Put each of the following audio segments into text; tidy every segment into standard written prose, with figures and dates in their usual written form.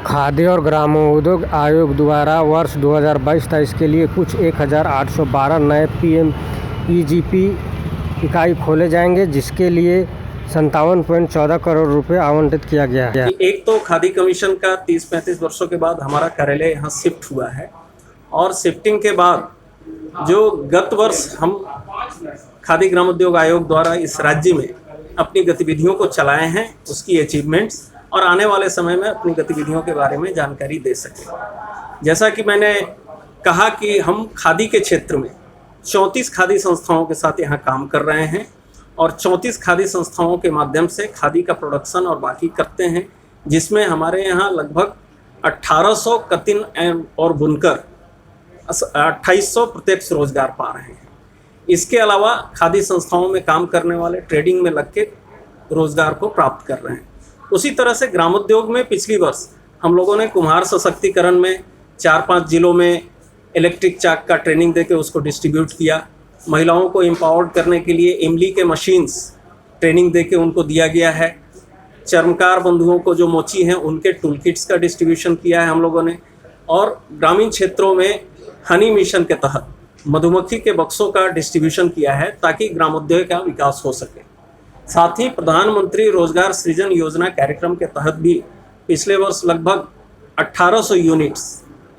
खाद्य और ग्रामोद्योग आयोग द्वारा वर्ष 2022-23 के लिए कुछ 1812 नए पीएमईजीपी इकाई खोले जाएंगे, जिसके लिए 57.14 करोड़ रुपए आवंटित किया गया है। एक तो खादी कमीशन का 30-35 वर्षों के बाद हमारा कार्यालय यहाँ शिफ्ट हुआ है, और शिफ्टिंग के बाद जो गत वर्ष हम खादी ग्रामोद्योग आयोग द्वारा इस राज्य में अपनी गतिविधियों को चलाए हैं, उसकी अचीवमेंट्स और आने वाले समय में अपनी गतिविधियों के बारे में जानकारी दे सकें। जैसा कि मैंने कहा कि हम खादी के क्षेत्र में 34 खादी संस्थाओं के साथ यहाँ काम कर रहे हैं, और 34 खादी संस्थाओं के माध्यम से खादी का प्रोडक्शन और बाकी करते हैं, जिसमें हमारे यहाँ लगभग 1800 कतिन और बुनकर 2800 प्रत्यक्ष रोजगार पा रहे हैं। इसके अलावा खादी संस्थाओं में काम करने वाले ट्रेडिंग में लग के रोजगार को प्राप्त कर रहे हैं। उसी तरह से ग्रामोद्योग में पिछली वर्ष हम लोगों ने कुम्हार सशक्तिकरण में 4-5 जिलों में इलेक्ट्रिक चाक का ट्रेनिंग देके उसको डिस्ट्रीब्यूट किया। महिलाओं को एम्पावर्ड करने के लिए इमली के मशीन्स ट्रेनिंग देके उनको दिया गया है। चर्मकार बंधुओं को जो मोची हैं उनके टूल किट्स का डिस्ट्रीब्यूशन किया है हम लोगों ने, और ग्रामीण क्षेत्रों में हनी मिशन के तहत मधुमक्खी के बक्सों का डिस्ट्रीब्यूशन किया है, ताकि ग्रामोद्योग का विकास हो सके। साथ ही प्रधानमंत्री रोजगार सृजन योजना कार्यक्रम के तहत भी पिछले वर्ष लगभग 1800 यूनिट्स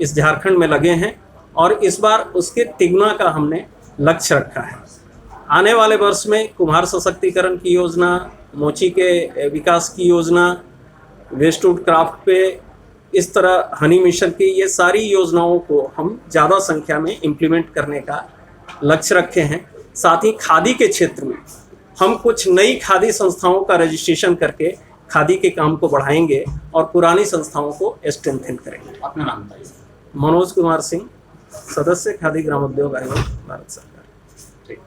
इस झारखंड में लगे हैं, और इस बार उसके तिगुना का हमने लक्ष्य रखा है। आने वाले वर्ष में कुम्हार सशक्तिकरण की योजना, मोची के विकास की योजना, वेस्टवुड क्राफ्ट पे, इस तरह हनी मिशन की, ये सारी योजनाओं को हम ज़्यादा संख्या में इम्प्लीमेंट करने का लक्ष्य रखे हैं। साथ ही खादी के क्षेत्र में हम कुछ नई खादी संस्थाओं का रजिस्ट्रेशन करके खादी के काम को बढ़ाएंगे और पुरानी संस्थाओं को स्ट्रेंथन करेंगे। अपना नाम बताइए। मनोज कुमार सिंह, सदस्य खादी ग्रामोद्योग आयोग, भारत सरकार। ठीक,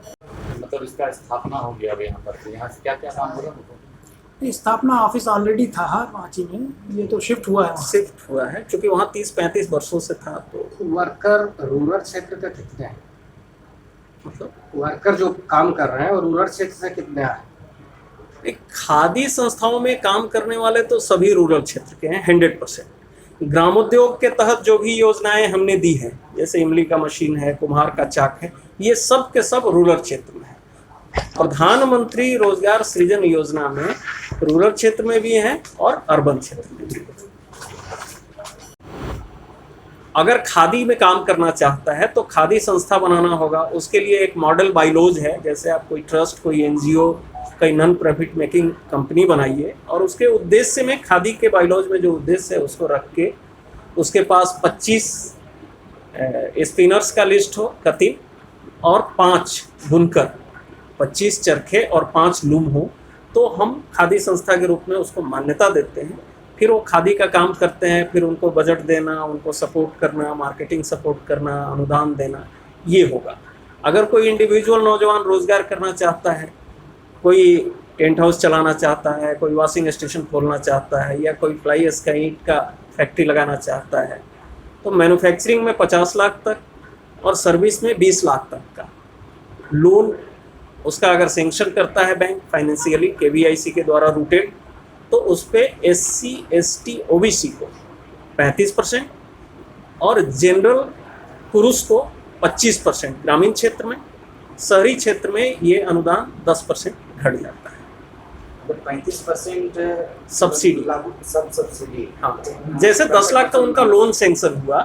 मतलब इसका स्थापना हो गया अब यहाँ पर, तो यहाँ से क्या क्या काम हो रहा है? स्थापना ऑफिस ऑलरेडी था रांची में, ये तो शिफ्ट हुआ है। शिफ्ट हुआ है क्योंकि वहाँ 30-35 वर्षों से था। तो वर्कर रूरल क्षेत्र के कितने हैं? मतलब वर्कर जो काम कर रहे हैं और रूरल क्षेत्र से कितने हैं? एक खादी संस्थाओं में काम करने वाले तो सभी रूरल क्षेत्र के हैं 100%। ग्रामोद्योग के तहत जो भी योजनाएं हमने दी हैं, जैसे इमली का मशीन है, कुम्हार का चाक है, ये सब के सब रूरल क्षेत्र में है। प्रधानमंत्री रोजगार सृजन योजना में रूरल क्षेत्र में भी हैं और अर्बन क्षेत्र में भी। अगर खादी में काम करना चाहता है तो खादी संस्था बनाना होगा। उसके लिए एक मॉडल बाइलॉज है, जैसे आप कोई ट्रस्ट, कोई एनजीओ, कोई नॉन प्रॉफिट मेकिंग कंपनी बनाइए, और उसके उद्देश्य में खादी के बाइलॉज में जो उद्देश्य है उसको रख के उसके पास 25 स्पिनर्स का लिस्ट हो, कतिन, और 5 बुनकर, 25 चरखे और 5 लूम हो, तो हम खादी संस्था के रूप में उसको मान्यता देते हैं। फिर वो खादी का काम करते हैं, फिर उनको बजट देना, उनको सपोर्ट करना, मार्केटिंग सपोर्ट करना, अनुदान देना, ये होगा। अगर कोई इंडिविजुअल नौजवान रोजगार करना चाहता है, कोई टेंट हाउस चलाना चाहता है, कोई वॉशिंग स्टेशन खोलना चाहता है, या कोई फ्लाई एश का ईंट का फैक्ट्री लगाना चाहता है, तो मैन्युफैक्चरिंग में 50 लाख तक और सर्विस में 20 लाख तक का लोन उसका अगर सेंक्शन करता है बैंक फाइनेंशियली केवीआईसी के द्वारा रूटेड, तो उस पर SC, ST, OBC को 35% और जनरल पुरुष को 25%, ग्रामीण क्षेत्र में, शहरी क्षेत्र में ये अनुदान 10% घट जाता है। 35% सब्सिडी, सब्सिडी। हाँ, जैसे 10 लाख का उनका लोन सेंक्शन हुआ,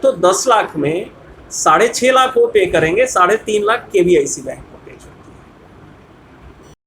तो 10 लाख में 6.5 लाख वो पे करेंगे, 3.5 लाख केवीआईसी बैंक